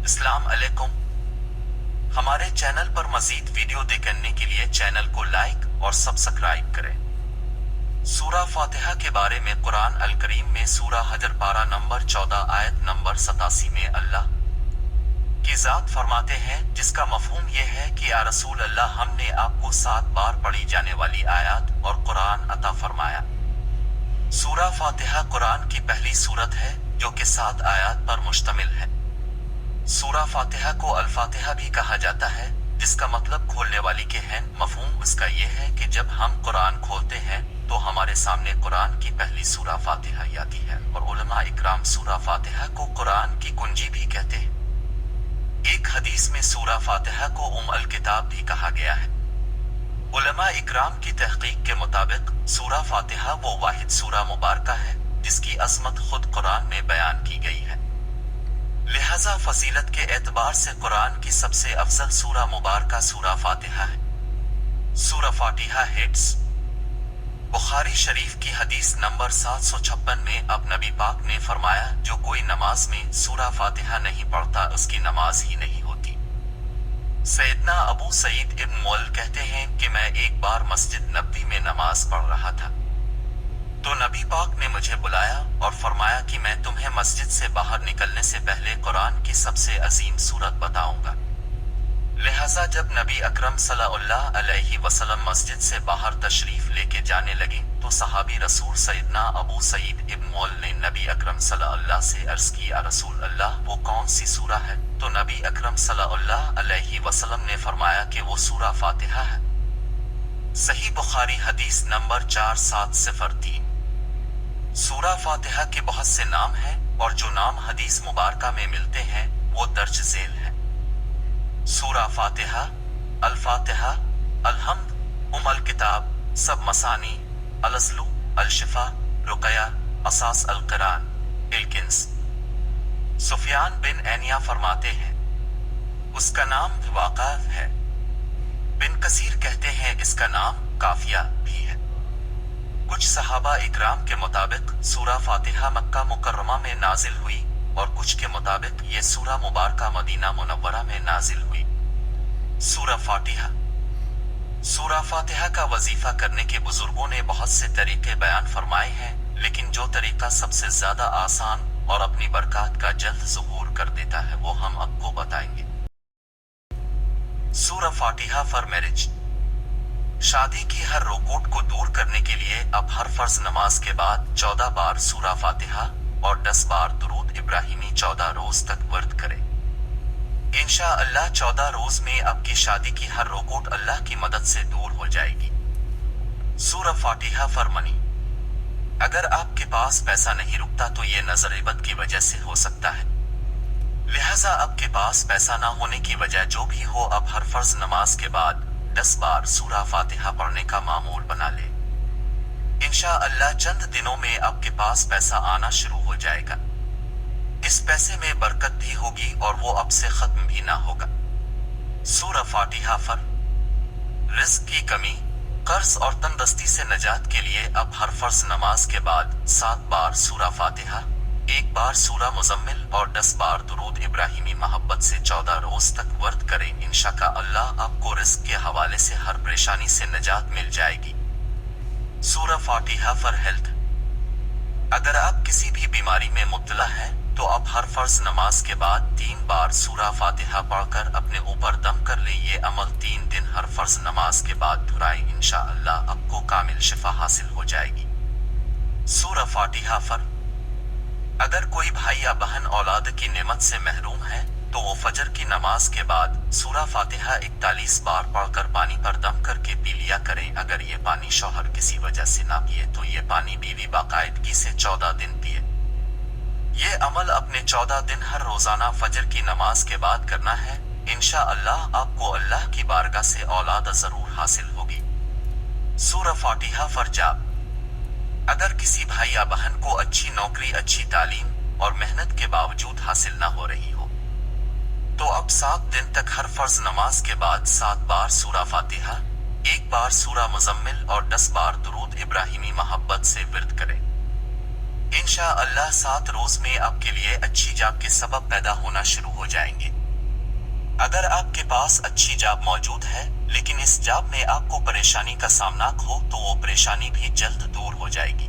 अस्सलाम अलैकुम। हमारे चैनल पर मजीद वीडियो देखने के लिए चैनल को लाइक और सब्सक्राइब करें। सूरा फातिहा के बारे में कुरान अल करीम में सूरा हजर पारा नंबर 14 आयत नंबर 87 में अल्लाह की ज़ात फरमाते हैं, जिसका मफहूम ये है कि या रसूल अल्लाह, हमने आपको 7 बार पढ़ी जाने वाली आयत और कुरान अता फरमाया। सूरा फातिहा कुरान की पहली सूरत है जो कि 7 आयत पर मुश्तमिल है। सूरा फातिहा को अल फातिहा भी कहा जाता है, जिसका मतलब खोलने वाली के हैं। मफहूम इसका ये है कि जब हम कुरान खोलते हैं तो हमारे सामने कुरान की पहली सूरा फातिहा आती है, और उलमा इकराम सूरा फातिहा को कुरान की कुंजी भी कहते हैं। एक हदीस में सूरा फातिहा को अल किताब भी कहा गया है। उलमा इकराम की तहकीक के मुताबिक सूरा फातिहा वो वाहिद सूरा मुबारका है जिसकी अज़मत खुद कुरान में बयान की गई है। लिहाजा फजीलत के एतबार से कुरान की सबसे अफजल सूरा मुबारका सूरा फातिहा है। सूरा फातिहा हेड्स बुखारी शरीफ की हदीस नंबर 756 में अब नबी पाक ने फरमाया, जो कोई नमाज में सूरा फातिहा नहीं पढ़ता उसकी नमाज ही नहीं होती। सैयदना अबू सईद इब्न मुअल कहते हैं कि मैं एक बार मस्जिद नबवी में नमाज पढ़ रहा था, तो नबी पाक ने मुझे बुलाया और फरमाया कि मैं तुम्हें मस्जिद से बाहर निकलने से पहले कुरान की सबसे अजीम सूरत बताऊंगा। लिहाजा जब नबी अकरम सल्लल्लाहु अलैहि वसल्लम मस्जिद से बाहर तशरीफ लेके जाने लगे तो सहाबी रसूल सैयदना अबू सईद इब्न मुअल ने नबी अकरम सल्लल्लाहु से अर्ज की, या रसूल अल्लाह, वो कौन सी सूरा है? तो नबी अकरम सल्लल्लाहु अलैहि वसल्लम ने फरमाया कि वो सूरा फातिहा है। सही बुखारी हदीस नंबर 4703। सूरा फातिहा के बहुत से नाम हैं और जो नाम हदीस मुबारका में मिलते हैं वो दर्ज झेल हैं। सूरा फातिहा, अल फातिहा, अलहम्द, अल किताब, सब मसानी, अलअस्लु, अल शिफा, रुकया, असास अल कुरान, इल्किंस। सुफियान बिन ऐनिया फरमाते हैं, उसका नाम वाक़ा है। बिन कसीर कहते हैं इसका नाम काफिया भी है। कुछ सहाबा इकराम के मुताबिक सूरा फातिहा मक्का मुकर्रमा में नाजिल हुई और कुछ के मुताबिक ये सूरा मुबारका मदीना मुनव्वरा में नाजिल हुई। सूरा फातिहा। सूरा फातिहा का वजीफा करने के बुजुर्गों ने बहुत से तरीके बयान फरमाए हैं, लेकिन जो तरीका सबसे ज्यादा आसान और अपनी बरकत का जल्द ज़ुहूर कर देता है वो हम आपको बताएंगे। सूरा फातिहा फॉर मैरिज। शादी की हर रोकोट को दूर करने के लिए अब हर फर्ज नमाज के बाद 14 बार सूरा फातिहा और 10 बार दुरूद इब्राहिमी 14 रोज तक वर्द करें। इंशाअल्लाह 14 रोज में आपकी शादी की हर रोकोट अल्लाह की मदद से दूर हो जाएगी। सूरा फातिहा फॉर मनी। अगर आपके पास पैसा नहीं रुकता तो ये नजर-ए-बद की वजह से हो सकता है। लिहाजा आपके पास पैसा ना होने की वजह जो भी हो, अब हर फर्ज नमाज के बाद 10 बार सूरा फातिहा पढ़ने का मामूल बना ले। इंशाअल्लाह चंद दिनों में आपके पास पैसा आना शुरू हो जाएगा। इस पैसे में बरकत भी होगी और वो अब से खत्म भी ना होगा। सूरा फातिहा फॉर रिज़्क की कमी, कर्ज और तंगदस्ती से नजात के लिए अब हर फर्ज नमाज के बाद 7 बार सूरा फातिहा, 1 बार सूरा मुज़म्मिल और 10 बार दुरूद इब्राहिमी मोहब्बत से 14 रोज तक वर्द करें। इंशाअल्लाह आपको रिज़्क के हवाले से हर परेशानी से नजात मिल जाएगी। सूरा फातिहा फॉर हेल्थ। अगर आप किसी भी बीमारी में मुब्तला हैं तो अब हर फर्ज नमाज के बाद 3 बार सूरा फातिहा पढ़कर अपने ऊपर दम कर ले। ये अमल 3 दिन हर फर्ज नमाज के बाद दोहराएं। इंशाअल्लाह आपको कामिल शिफा हासिल हो जाएगी। सूरा फातिहा फॉर अगर कोई भाई या बहन औलाद की नेमत से महरूम है तो वो फजर की नमाज के बाद सूरा फातिहा 41 बार पढ़कर पानी पर दम करके पी लिया करें। अगर ये पानी शौहर किसी वजह से ना पिए तो ये पानी बीवी बाकायदगी से 14 दिन पिए। ये अमल अपने 14 दिन हर रोजाना फजर की नमाज के बाद करना है। इंशाअल्लाह आपको अल्लाह की बारगाह से औलाद जरूर हासिल होगी। सूरा फातिहा फॉर जॉब। अगर किसी भाई या बहन को अच्छी नौकरी, अच्छी तालीम और मेहनत के बावजूद हासिल ना हो रही हो तो अब 7 दिन तक हर फर्ज नमाज के बाद 7 बार सूरा फातिहा, 1 बार सूरा मुज़म्मिल और 10 बार दुरूद इब्राहिमी मोहब्बत से विर्द करें। इंशाअल्लाह 7 रोज में आपके लिए अच्छी जॉब के सबब पैदा होना शुरू हो जाएंगे। پاس اچھی جاب موجود ہے لیکن اس جاب میں آپ کو پریشانی کا سامنا ہو تو وہ پریشانی بھی جلد دور ہو جائے گی۔